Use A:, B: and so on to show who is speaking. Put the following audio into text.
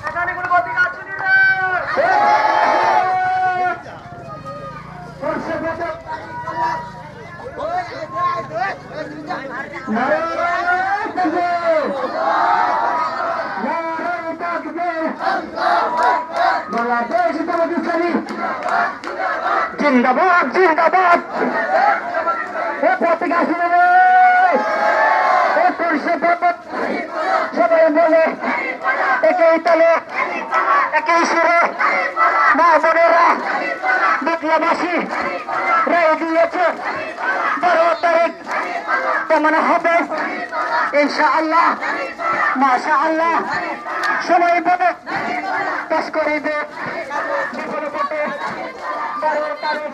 A: এখানে কোনো প্রতীক আছে নি রে?
B: বাংলাদেশ ইসলামী জিন্দাবাদ জিন্দাবাদ এ প্রতীক আসলে সবাই বলে একই তলে একই সুরে মা বোনেরা বিপ্লবাসী রায় দিয়েছে 12 তারিখ তেমন হবে ইনশাআল্লাহ মাশাআল্লাহ সবাই বলে কাজ করিবে 12 তারিখ